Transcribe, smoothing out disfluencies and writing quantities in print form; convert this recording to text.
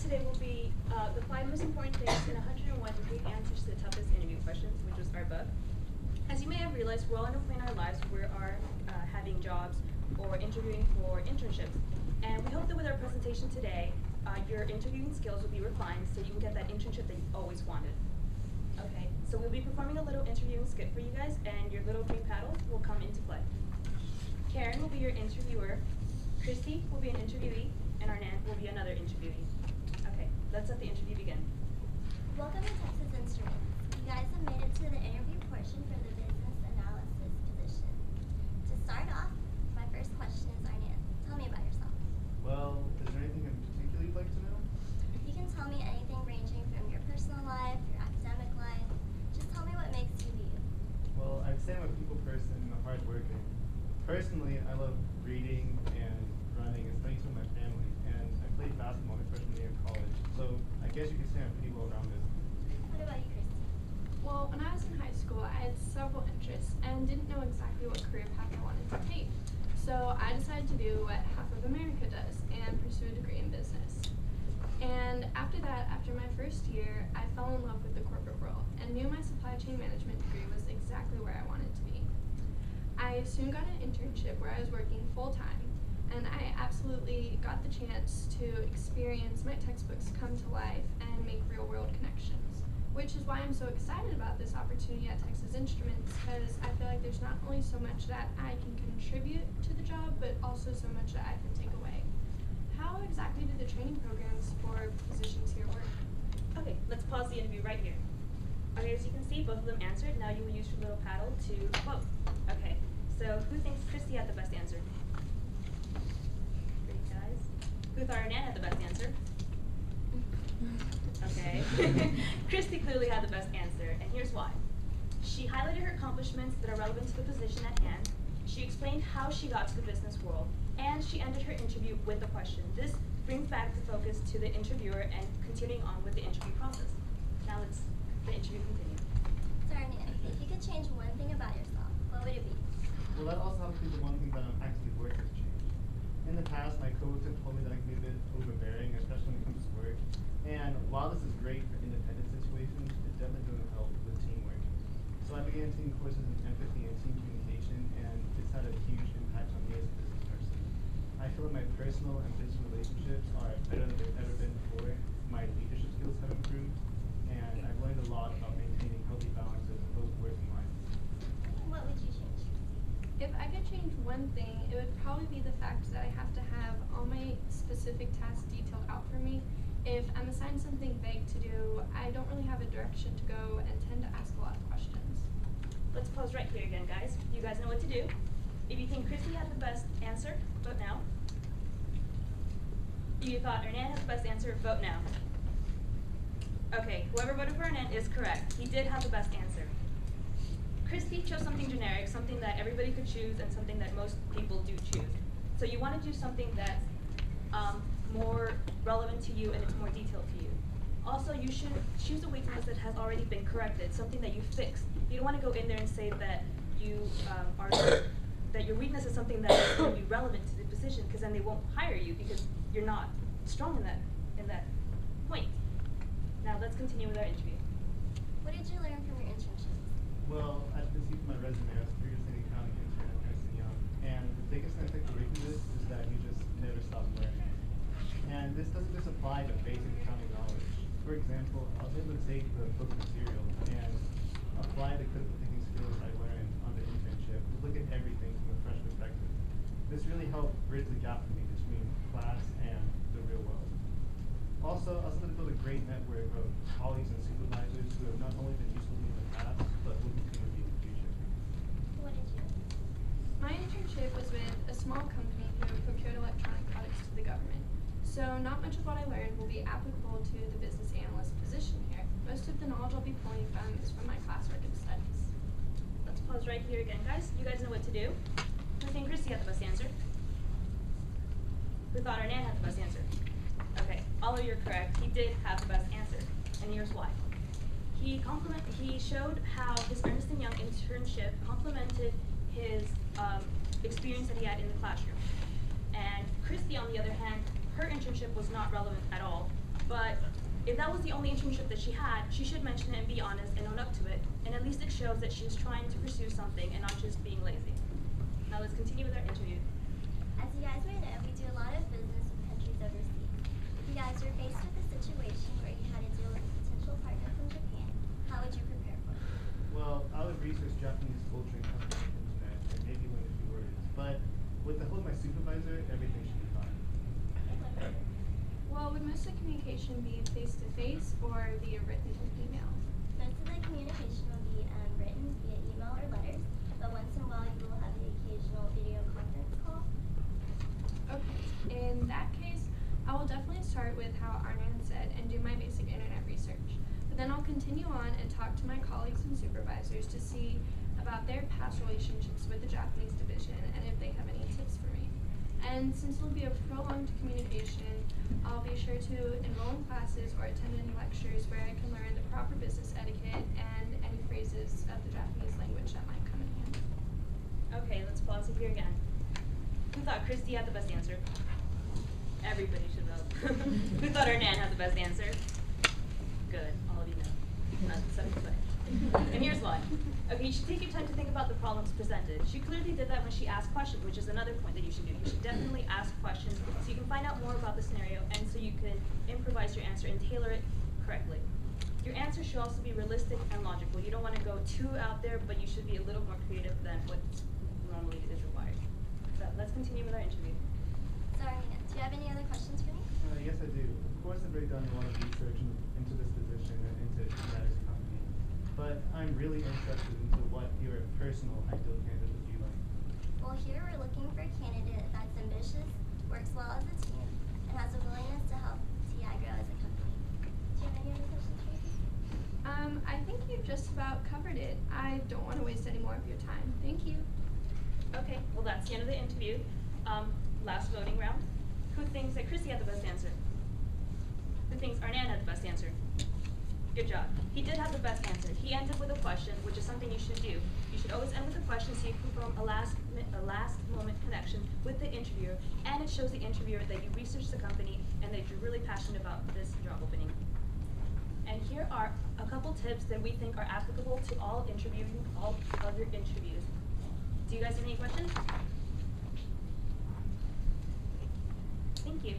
today will be the 5 most important things in 101 great answers to the toughest interview questions, which was our book. As you may have realized, we're all in a point in our lives where we are having jobs or interviewing for internships. And we hope that with our presentation today, your interviewing skills will be refined so you can get that internship that you always wanted. Okay, so we'll be performing a little interviewing skit for you guys, and your little green paddle will come into play. Karen will be your interviewer, Christy will be an interviewee, and Arnett will be another interviewee. Okay, let's let the interview begin. Welcome to Texas Instruments. You guys have made it to the interview portion for the business analysis position. To start off, my first question is Arnett. Tell me about yourself. Well, is there anything in particular you'd like to know? You can tell me anything ranging from your personal life, your academic life. Just tell me what makes you you. Well, I'd say I'm a people person and a hard worker. Personally, I love reading and running and spending time with my family, and I played basketball my freshman year of college, so I guess you could say I'm pretty well rounded. What about you, Christy? Well, when I was in high school, I had several interests and didn't know exactly what career path I wanted to take. So I decided to do what half of America does and pursue a degree in business. And after that, after my first year, I fell in love with the corporate world and knew my supply chain management degree was exactly where I wanted to be. I soon got an internship where I was working full-time, and I absolutely got the chance to experience my textbooks come to life and make real-world connections, which is why I'm so excited about this opportunity at Texas Instruments, because I feel like there's not only so much that I can contribute to the job, but also so much that I can take away. How exactly do the training programs for positions here work? Okay, let's pause the interview right here. Okay, as you can see, both of them answered. Now you will use your little paddle to vote. Okay, so who thinks Christy had the best answer? Great, guys. Who thought Arnett had the best answer? Okay. Christy clearly had the best answer, and here's why. She highlighted her accomplishments that are relevant to the position at hand. She explained how she got to the business world, and she ended her interview with a question. This brings back the focus to the interviewer and continuing on with the interview process. Now let's the interview continue. So Arnett, if you could change one thing about yourself, what would it be? Well, that also happens to be the one thing that I'm actively working to change. In the past, my coworkers have told me that I can be a bit overbearing, especially when it comes to work. And while this is great for independent situations, it definitely doesn't help with teamwork. So I began taking courses in empathy and team communication, and it's had a huge impact on me as a business person. I feel that my personal and business relationships are better than they've ever been before. My leadership skills have improved, and I've learned a lot about maintaining healthy balances in both work and life. What would you change, Christy? If I could change one thing, it would probably be the fact that I have to have all my specific tasks detailed out for me. If I'm assigned something vague to do, I don't really have a direction to go and tend to ask a lot of questions. Let's pause right here again, guys. You guys know what to do. If you think Christy had the best answer, vote now. If you thought Arnett had the best answer, vote now. Okay, whoever voted for Arnett is correct. He did have the best answer. Christy chose something generic, something that everybody could choose, and something that most people do choose. So you want to do something that's more relevant to you and it's more detailed to you. Also, you should choose a weakness that has already been corrected, something that you fixed. You don't want to go in there and say that you that your weakness is something that is going to be relevant to the position, because then they won't hire you because you're not strong in that point. Now let's continue with our interview. What did you learn from your internships? Well, as you can see from my resume, I was previously an accounting intern at Ernst & Young, and the biggest thing I take away from this is that you just never stop learning. And this doesn't just apply to basic accounting knowledge. For example, I was able to take the book material and apply the critical thinking skills I learned on the internship to look at everything from a fresh perspective. This really helped bridge the gap for me between class and the real world. Also, I was able to build a great network of colleagues and supervisors who have not only been useful to me in the past, but will continue to be in the future. What did you do? My internship was with a small company who procured electronic products to the government. So not much of what I learned will be applicable to the business analyst position here. Most of the knowledge I'll be pulling from is from my classwork and studies. Let's pause right here again, guys. You guys know what to do. Who think Christy had the best answer? Who thought Arnett had the best answer? Okay, all of you are correct. He did have the best answer, and here's why. He showed how his Ernst & Young internship complemented his experience that he had in the classroom. And Christy, on the other hand, her internship was not relevant at all But if that was the only internship that she had, she should mention it and be honest and own up to it. And at least it shows that she's trying to pursue something and not just being lazy. Now let's continue with our interview. As you guys may know, we do a lot of business with countries overseas. If you guys were faced with a situation where you had to deal with a potential partner from Japan, how would you prepare for it? Well, I would research Japanese culture and company on the internet and maybe learn a few words. But with the help of my supervisor, everything should be fine. Well, would most of the communication be face-to-face or via written email? Most of the communication will be written via email or letters, but once in a while you will have the occasional video conference call. Okay, in that case, I will definitely start with how Arnan said and do my basic internet research. But then I'll continue on and talk to my colleagues and supervisors to see about their past relationships with the Japanese division and if they have any tips for me. And since it'll be a prolonged communication, I'll be sure to enroll in classes or attend any lectures where I can learn the proper business etiquette and any phrases of the Japanese language that might come in handy. Okay, let's pause it here again. Who thought Christy had the best answer? Everybody should know. Who thought Hernan had the best answer? Good, all of you know. That's satisfying. And here's why. Okay, you should take your time to think about the problems presented. She clearly did that when she asked questions, which is another point that you should do. You should definitely ask questions so you can find out more about the scenario and so you can improvise your answer and tailor it correctly. Your answer should also be realistic and logical. You don't want to go too out there, but you should be a little more creative than what normally is required. So let's continue with our interview. Sorry, Nina, do you have any other questions for me? Yes, I do. Of course, I've already done a lot of research into this position and into Madison Company. But I'm really interested into what your personal ideal candidate would be like. Well, here we're looking for a candidate that's ambitious, works well as a team, and has a willingness to help TI grow as a company. Do you have any other questions for me? I think you've just about covered it. I don't want to waste any more of your time. Thank you. Okay, well that's the end of the interview. Last voting round. Who thinks that Chrissy had the best answer? Who thinks Arnan had the best answer? Good job. He did have the best answer. He ended with a question, which is something you should do. You should always end with a question so you can form a last moment connection with the interviewer, and it shows the interviewer that you researched the company and that you're really passionate about this job opening. And here are a couple tips that we think are applicable to all other interviews. Do you guys have any questions? Thank you.